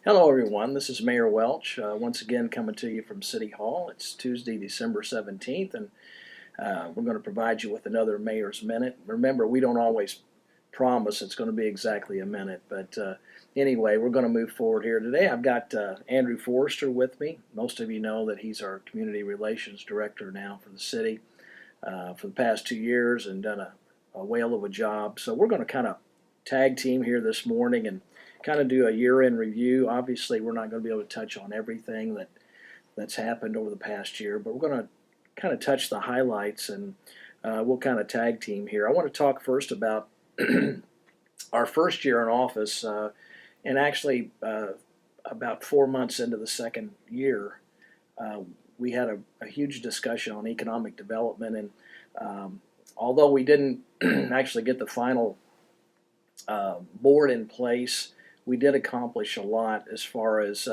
Hello, everyone. This is Mayor Welch, once again coming to you from City Hall. It's Tuesday, December 17th, and we're going to provide you with another Mayor's Minute. Remember, we don't always promise it's going to be exactly a minute, but anyway, we're going to move forward here today. I've got Andrew Forrester with me. Most of you know that he's our Community Relations Director now for the city for the past 2 years and done a whale of a job. So we're going to kind of tag team here this morning and kind of do a year-end review. Obviously, we're not going to be able to touch on everything that's happened over the past year, but we're going to kind of touch the highlights, and we'll kind of tag team here. I want to talk first about our first year in office, and actually about 4 months into the second year, we had a huge discussion on economic development, and although we didn't actually get the final board in place, we did accomplish a lot as far as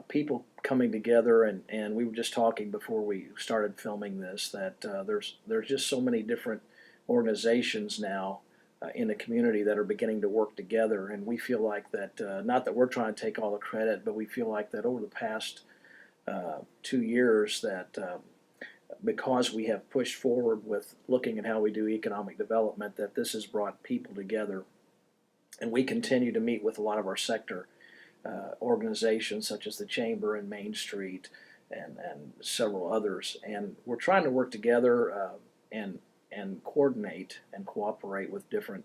people coming together, and we were just talking before we started filming this that there's just so many different organizations now in the community that are beginning to work together, and we feel like that, not that we're trying to take all the credit, but we feel like that over the past 2 years that because we have pushed forward with looking at how we do economic development, that this has brought people together. And we continue to meet with a lot of our sector organizations, such as the Chamber and Main Street and several others. And we're trying to work together and coordinate and cooperate with different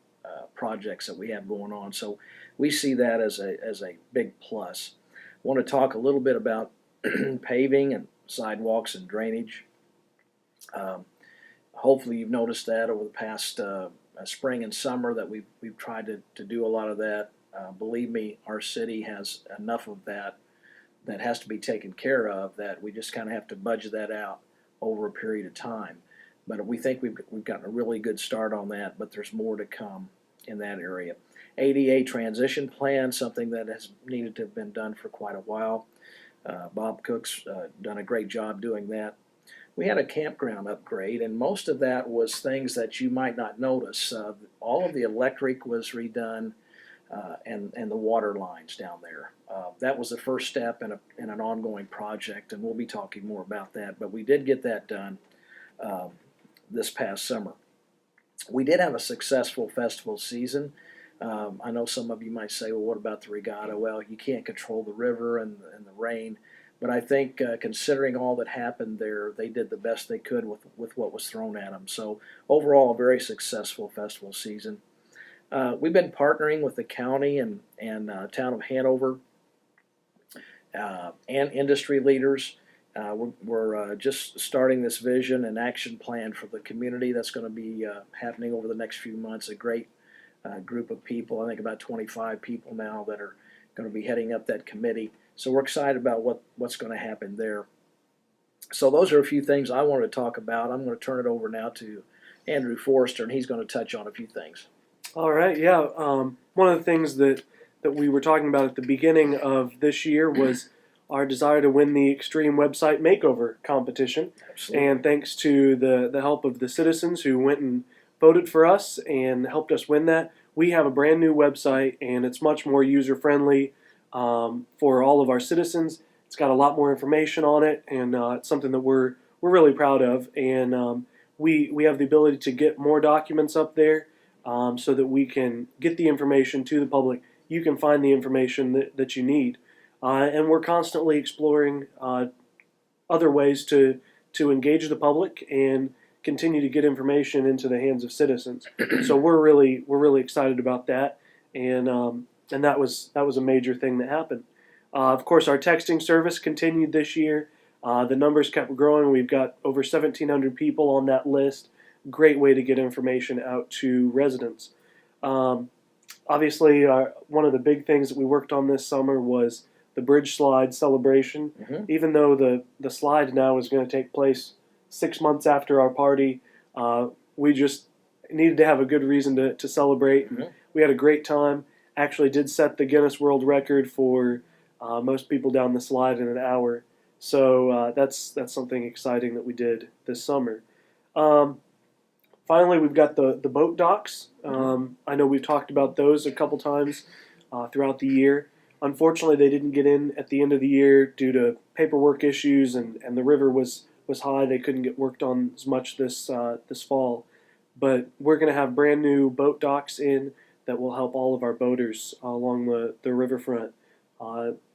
projects that we have going on. So we see that as a big plus. I want to talk a little bit about paving and sidewalks and drainage. Hopefully you've noticed that over the past spring and summer that we've tried to do a lot of that. Believe me, our city has enough of that has to be taken care of, that we just kind of have to budget that out over a period of time. But we think we've gotten a really good start on that, but there's more to come in that area. ADA transition plan, something that has needed to have been done for quite a while. Bob Cook's done a great job doing that. We had a campground upgrade, and most of that was things that you might not notice. All of the electric was redone, and the water lines down there. That was the first step in an ongoing project, and we'll be talking more about that. But we did get that done this past summer. We did have a successful festival season. I know some of you might say, well, what about the regatta? Well, you can't control the river and the rain. But I think considering all that happened there, they did the best they could with what was thrown at them. So overall, a very successful festival season. We've been partnering with the county and town of Hanover and industry leaders. We're just starting this vision and action plan for the community that's going to be happening over the next few months. A great group of people, I think about 25 people now that are going to be heading up that committee. So we're excited about what's going to happen there. So those are a few things I wanted to talk about. I'm going to turn it over now to Andrew Forrester, and he's going to touch on a few things. All right, yeah. One of the things that we were talking about at the beginning of this year was our desire to win the Extreme Website Makeover competition. Absolutely. And thanks to the help of the citizens who went and voted for us and helped us win that, we have a brand new website, and it's much more user-friendly for all of our citizens. It's got a lot more information on it, and it's something that we're really proud of. And we have the ability to get more documents up there so that we can get the information to the public. You can find the information that you need. And we're constantly exploring other ways to engage the public and continue to get information into the hands of citizens. So we're really excited about that, and that was a major thing that happened. Of course, our texting service continued this year. The numbers kept growing. We've got over 1,700 people on that list. Great way to get information out to residents. Obviously, one of the big things that we worked on this summer was the bridge slide celebration. Mm-hmm. Even though the slide now is going to take place 6 months after our party, we just needed to have a good reason to celebrate. Mm-hmm. We had a great time. Actually did set the Guinness World Record for most people down the slide in an hour. So that's something exciting that we did this summer. Finally, we've got the boat docks. I know we've talked about those a couple times throughout the year. Unfortunately, they didn't get in at the end of the year due to paperwork issues, and the river was high. They couldn't get worked on as much this fall. But we're going to have brand new boat docks in that will help all of our boaters along the riverfront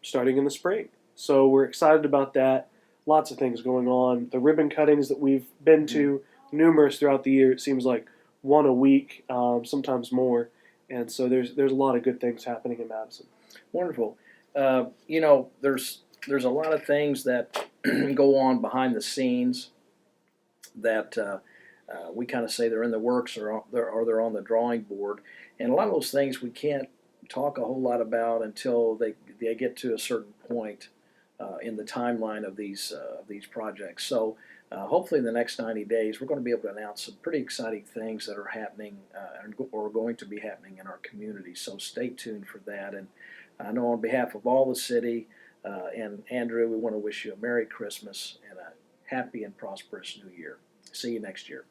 starting in the spring. So we're excited about that. Lots of things going on. The ribbon cuttings that we've been to, numerous throughout the year. It seems like one a week, sometimes more. And so there's a lot of good things happening in Madison. Wonderful. There's a lot of things that go on behind the scenes that we kind of say they're in the works or they're on the drawing board, and a lot of those things we can't talk a whole lot about until they get to a certain point in the timeline of these projects. So hopefully in the next 90 days we're going to be able to announce some pretty exciting things that are happening or going to be happening in our community. So stay tuned for that. And I know on behalf of all the city and Andrew, we want to wish you a Merry Christmas and a happy and prosperous New Year. See you next year.